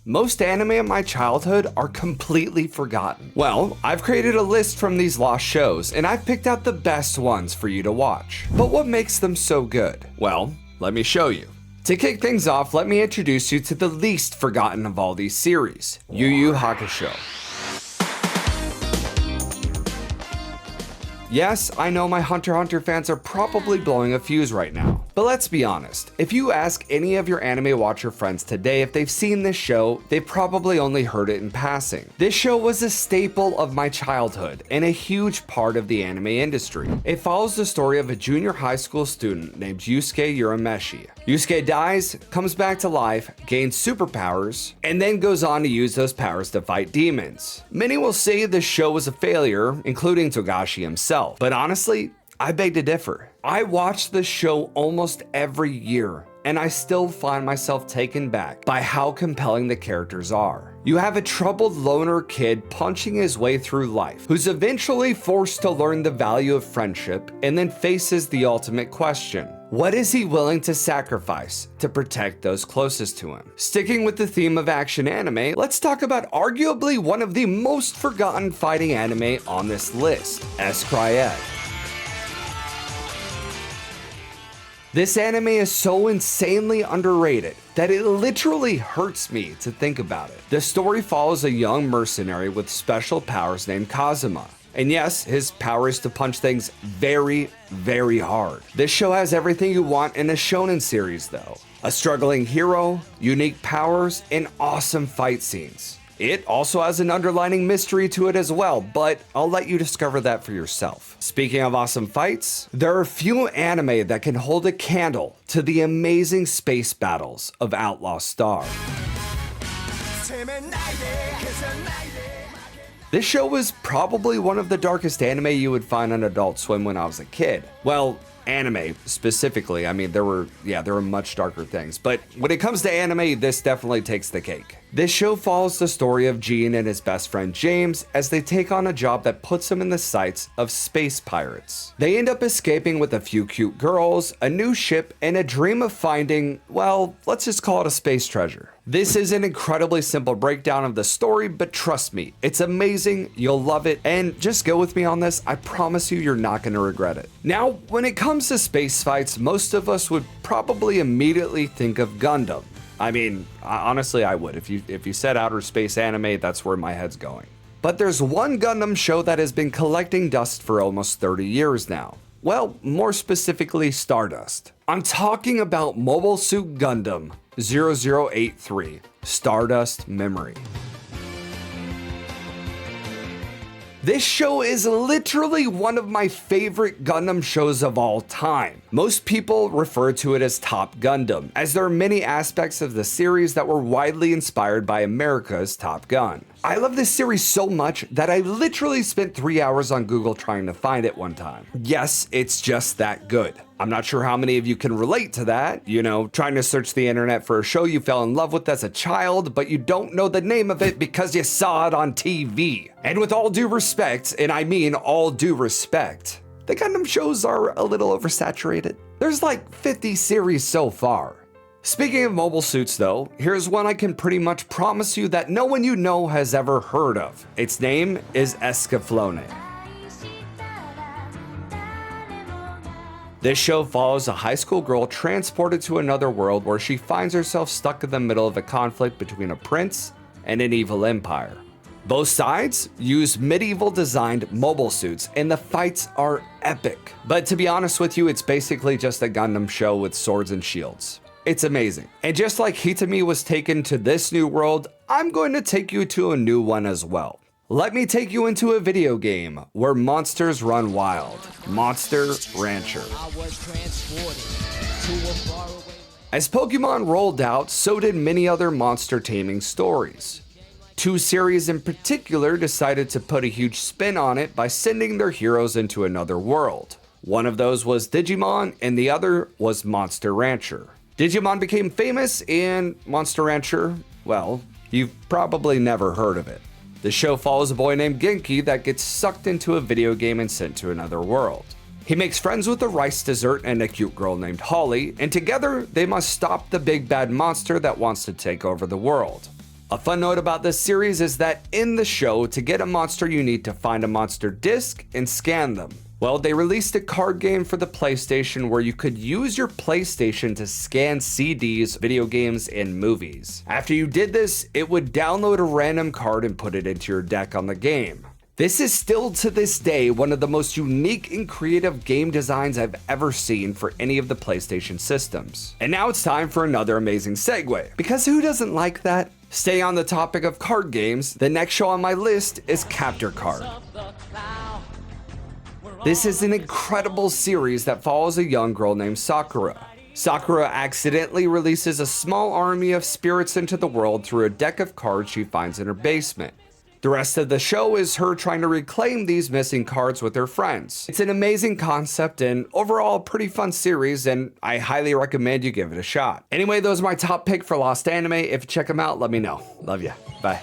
most anime in my childhood are completely forgotten. Well, I've created a list from these lost shows, and I've picked out the best ones for you to watch. But what makes them so good? Well, let me show you. To kick things off, let me introduce you to the least forgotten of all these series, Yu Yu Hakusho. Yes, I know my Hunter x Hunter fans are probably blowing a fuse right now, but let's be honest, if you ask any of your anime watcher friends today if they've seen this show, they've probably only heard it in passing. This show was a staple of my childhood and a huge part of the anime industry. It follows the story of a junior high school student named Yusuke Urameshi. Yusuke dies, comes back to life, gains superpowers, and then goes on to use those powers to fight demons. Many will say this show was a failure, including Togashi himself. But honestly, I beg to differ. I watch this show almost every year, and I still find myself taken back by how compelling the characters are. You have a troubled loner kid punching his way through life, who's eventually forced to learn the value of friendship and then faces the ultimate question. What is he willing to sacrifice to protect those closest to him? Sticking with the theme of action anime, let's talk about arguably one of the most forgotten fighting anime on this list, S-Cryed. This anime is so insanely underrated that it literally hurts me to think about it. The story follows a young mercenary with special powers named Kazuma. And yes, his power is to punch things very, very hard. This show has everything you want in a shonen series though. A struggling hero, unique powers, and awesome fight scenes. It also has an underlining mystery to it as well, but I'll let you discover that for yourself. Speaking of awesome fights, there are few anime that can hold a candle to the amazing space battles of Outlaw Star. This show was probably one of the darkest anime you would find on Adult Swim when I was a kid. Well, anime specifically. I mean, there were much darker things, but when it comes to anime, this definitely takes the cake. This show follows the story of Gene and his best friend James as they take on a job that puts them in the sights of space pirates. They end up escaping with a few cute girls, a new ship, and a dream of finding, well, let's just call it a space treasure. This is an incredibly simple breakdown of the story, but trust me, it's amazing, you'll love it, and just go with me on this, I promise you you're not going to regret it. Now, when it comes to space fights, most of us would probably immediately think of Gundam. I mean, honestly, I would. If you said outer space anime, that's where my head's going. But there's one Gundam show that has been collecting dust for almost 30 years now. Well, more specifically, Stardust. I'm talking about Mobile Suit Gundam 0083, Stardust Memory. This show is literally one of my favorite Gundam shows of all time. Most people refer to it as Top Gundam, as there are many aspects of the series that were widely inspired by America's Top Gun. I love this series so much that I literally spent 3 hours on Google trying to find it one time. Yes, it's just that good. I'm not sure how many of you can relate to that, you know, trying to search the internet for a show you fell in love with as a child, but you don't know the name of it because you saw it on TV. And with all due respect, and I mean all due respect, the Gundam shows are a little oversaturated. There's like 50 series so far. Speaking of mobile suits though, here's one I can pretty much promise you that no one you know has ever heard of. Its name is Escaflowne. This show follows a high school girl transported to another world where she finds herself stuck in the middle of a conflict between a prince and an evil empire. Both sides use medieval designed mobile suits and the fights are epic. But to be honest with you, it's basically just a Gundam show with swords and shields. It's amazing. And just like Hitami was taken to this new world, I'm going to take you to a new one as well. Let me take you into a video game where monsters run wild. Monster Rancher. As Pokemon rolled out, so did many other monster taming stories. Two series in particular decided to put a huge spin on it by sending their heroes into another world. One of those was Digimon and the other was Monster Rancher. Digimon became famous and Monster Rancher, well, you've probably never heard of it. The show follows a boy named Genki that gets sucked into a video game and sent to another world. He makes friends with a rice dessert and a cute girl named Holly, and together they must stop the big bad monster that wants to take over the world. A fun note about this series is that in the show, to get a monster you need to find a monster disc and scan them. Well, they released a card game for the PlayStation where you could use your PlayStation to scan CDs, video games, and movies. After you did this, it would download a random card and put it into your deck on the game. This is still to this day one of the most unique and creative game designs I've ever seen for any of the PlayStation systems. And now it's time for another amazing segue, because who doesn't like that? Stay on the topic of card games, the next show on my list is Capture Card. This is an incredible series that follows a young girl named Sakura. Sakura accidentally releases a small army of spirits into the world through a deck of cards she finds in her basement. The rest of the show is her trying to reclaim these missing cards with her friends. It's an amazing concept and overall a pretty fun series, and I highly recommend you give it a shot. Anyway, those are my top pick for Lost Anime. If you check them out, let me know. Love ya. Bye.